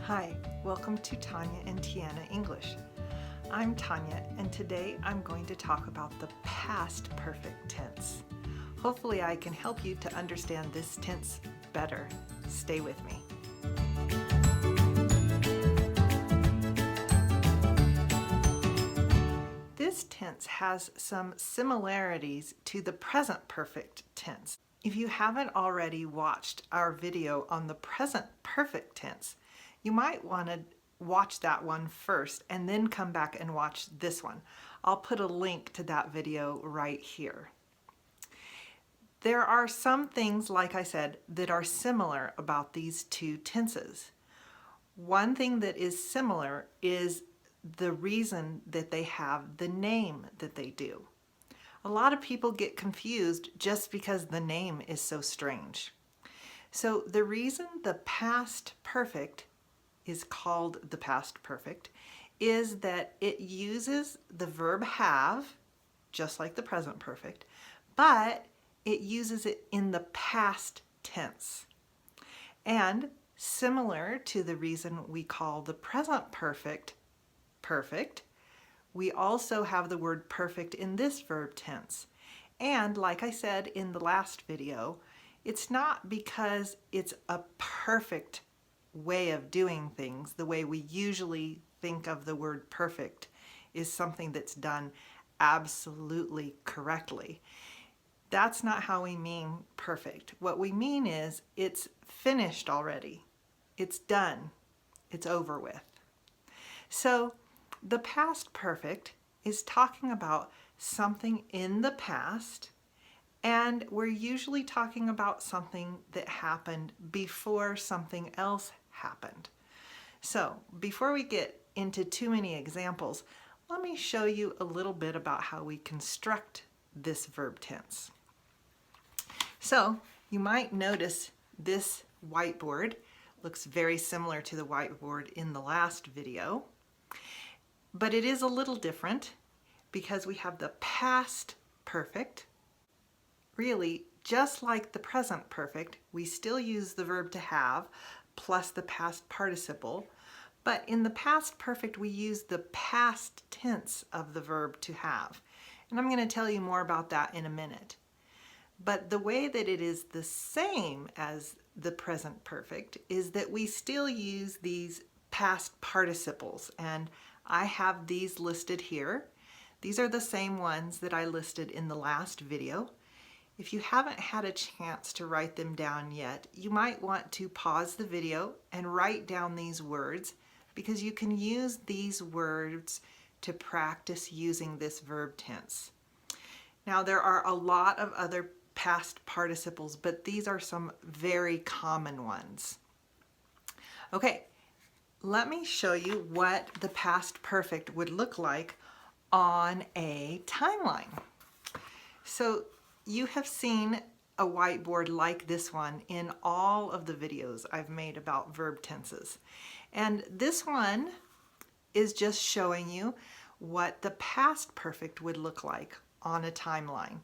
Hi, welcome to Tanya and Tiana English. I'm Tanya, and today I'm going to talk about the past perfect tense. Hopefully I can help you to understand this tense better. Stay with me. This tense has some similarities to the present perfect tense. If you haven't already watched our video on the present perfect tense, you might want to watch that one first and then come back and watch this one. I'll put a link to that video right here. There are some things, like I said, that are similar about these two tenses. One thing that is similar is the reason that they have the name that they do. A lot of people get confused just because the name is so strange. So the reason the past perfect is called the past perfect is that it uses the verb have, just like the present perfect, but it uses it in the past tense. And similar to the reason we call the present perfect perfect, we also have the word perfect in this verb tense. And like I said in the last video, it's not because it's a perfect way of doing things. The way we usually think of the word perfect is something that's done absolutely correctly. That's not how we mean perfect. What we mean is it's finished already. It's done. It's over with. So the past perfect is talking about something in the past, and we're usually talking about something that happened before something else happened. So before we get into too many examples, let me show you a little bit about how we construct this verb tense. So you might notice this whiteboard looks very similar to the whiteboard in the last video, but it is a little different because we have the past perfect. Really, just like the present perfect, we still use the verb to have plus the past participle, but in the past perfect we use the past tense of the verb to have. And I'm going to tell you more about that in a minute. But the way that it is the same as the present perfect is that we still use these past participles, and I have these listed here. These are the same ones that I listed in the last video. If you haven't had a chance to write them down yet, you might want to pause the video and write down these words, because you can use these words to practice using this verb tense. Now, there are a lot of other past participles, but these are some very common ones. Okay, let me show you what the past perfect would look like on a timeline. So you have seen a whiteboard like this one in all of the videos I've made about verb tenses. And this one is just showing you what the past perfect would look like on a timeline.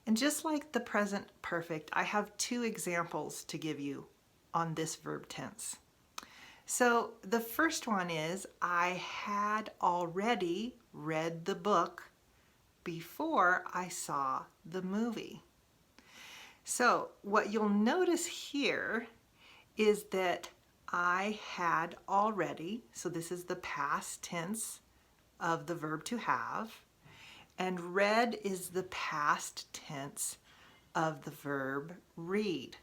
And just like the present perfect, I have two examples to give you on this verb tense. So the first one is, I had already read the book before I saw the movie. So what you'll notice here is that I had already, so this is the past tense of the verb to have, and read is the past tense of the verb read.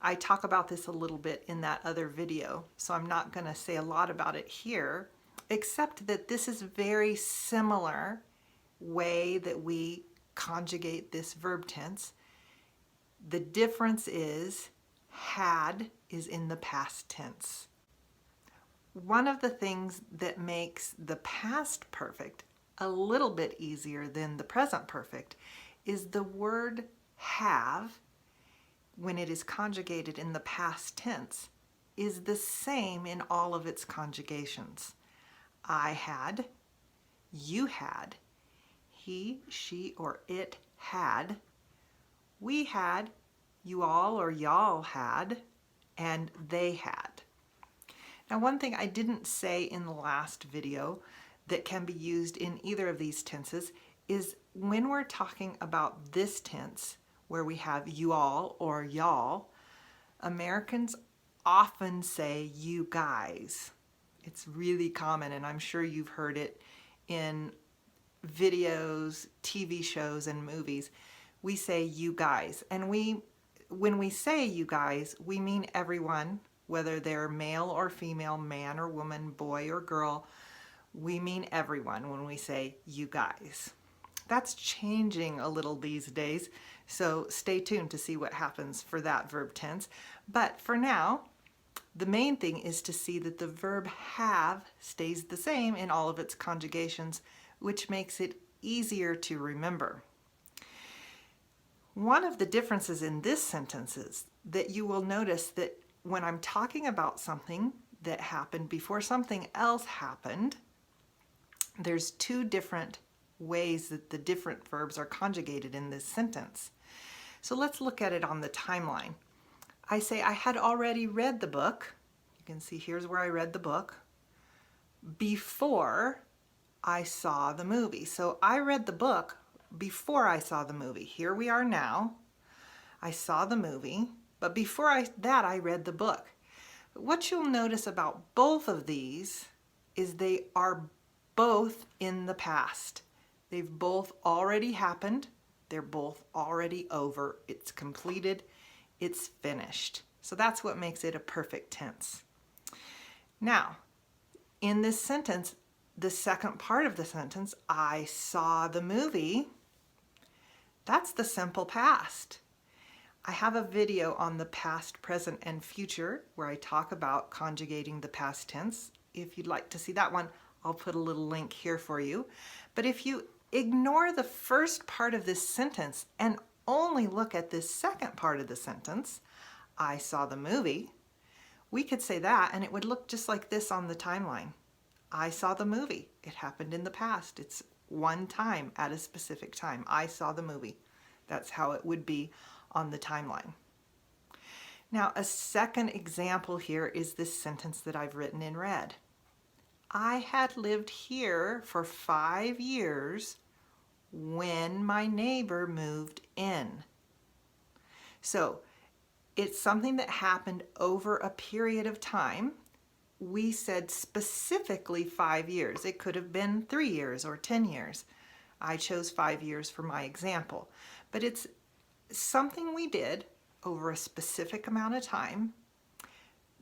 I talk about this a little bit in that other video, so I'm not going to say a lot about it here, except that this is very similar way that we conjugate this verb tense. The difference is had is in the past tense. One of the things that makes the past perfect a little bit easier than the present perfect is the word have, when it is conjugated in the past tense, is the same in all of its conjugations. I had, you had, he, she, or it had, we had, you all or y'all had, and they had. Now, one thing I didn't say in the last video that can be used in either of these tenses is when we're talking about this tense, where we have you all or y'all, Americans often say you guys. It's really common, and I'm sure you've heard it in videos, TV shows, and movies. We say you guys, and when we say you guys, we mean everyone, whether they're male or female, man or woman, boy or girl. We mean everyone when we say you guys. That's changing a little these days, so stay tuned to see what happens for that verb tense. But for now, the main thing is to see that the verb have stays the same in all of its conjugations, which makes it easier to remember. One of the differences in this sentence is that you will notice that when I'm talking about something that happened before something else happened, there's two different ways that the different verbs are conjugated in this sentence. So let's look at it on the timeline. I say I had already read the book. You can see here's where I read the book before I saw the movie. So I read the book before I saw the movie. Here we are now. I saw the movie, but before that I read the book. But what you'll notice about both of these is they are both in the past. They've both already happened. They're both already over. It's completed. It's finished. So that's what makes it a perfect tense. Now, in this sentence, the second part of the sentence, I saw the movie, that's the simple past. I have a video on the past, present, and future where I talk about conjugating the past tense. If you'd like to see that one, I'll put a little link here for you. But if you ignore the first part of this sentence and only look at this second part of the sentence, I saw the movie, we could say that and it would look just like this on the timeline. I saw the movie. It happened in the past. It's one time at a specific time. I saw the movie. That's how it would be on the timeline. Now, a second example here is this sentence that I've written in red. I had lived here for 5 years when my neighbor moved in. So it's something that happened over a period of time. We said specifically 5 years. It could have been 3 years or 10 years. I chose 5 years for my example. But it's something we did over a specific amount of time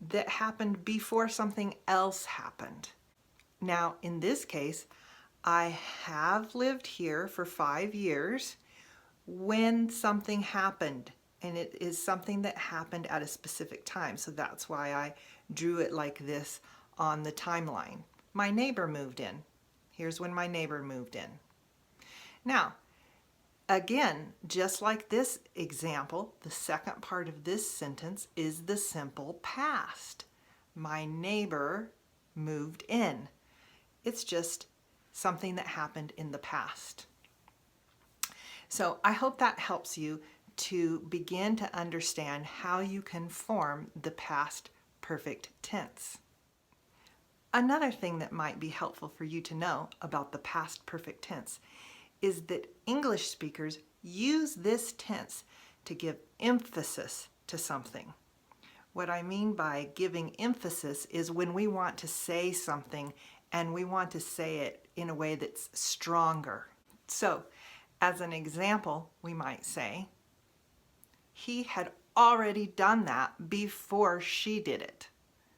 that happened before something else happened. Now, in this case, I have lived here for 5 years when something happened, and it is something that happened at a specific time. So that's why I drew it like this on the timeline. My neighbor moved in. Here's when my neighbor moved in. Now, again, just like this example, the second part of this sentence is the simple past. My neighbor moved in. It's just something that happened in the past. So I hope that helps you to begin to understand how you can form the past perfect tense. Another thing that might be helpful for you to know about the past perfect tense is that English speakers use this tense to give emphasis to something. What I mean by giving emphasis is when we want to say something and we want to say it in a way that's stronger. So, as an example, we might say, he had already done that before she did it.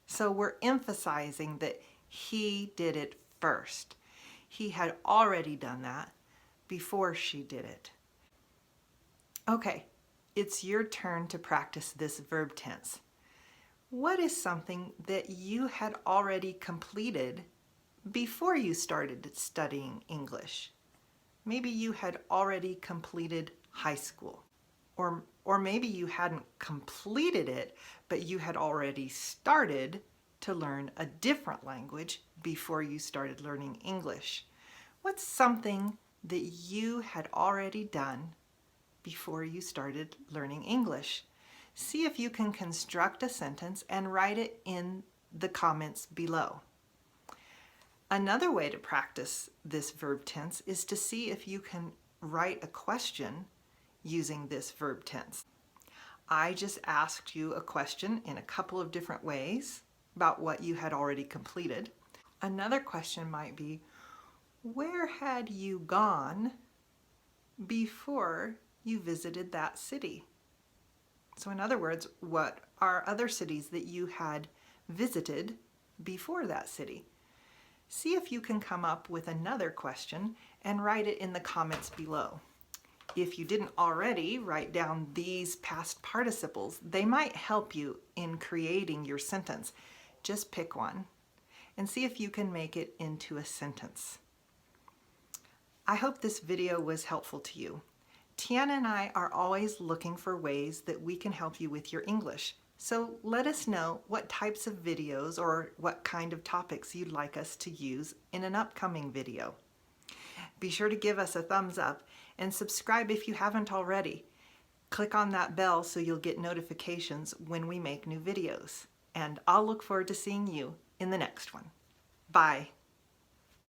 So we're emphasizing that he did it first. He had already done that before she did it. Okay, it's your turn to practice this verb tense. What is something that you had already completed before you started studying English? Maybe you had already completed high school, or maybe you hadn't completed it, but you had already started to learn a different language before you started learning English. What's something that you had already done before you started learning English? See if you can construct a sentence and write it in the comments below. Another way to practice this verb tense is to see if you can write a question using this verb tense. I just asked you a question in a couple of different ways about what you had already completed. Another question might be, where had you gone before you visited that city? So in other words, what are other cities that you had visited before that city? See if you can come up with another question and write it in the comments below. If you didn't already write down these past participles, they might help you in creating your sentence. Just pick one and see if you can make it into a sentence. I hope this video was helpful to you. Tiana and I are always looking for ways that we can help you with your English. So let us know what types of videos or what kind of topics you'd like us to use in an upcoming video. Be sure to give us a thumbs up and subscribe if you haven't already. Click on that bell so you'll get notifications when we make new videos. And I'll look forward to seeing you in the next one. Bye.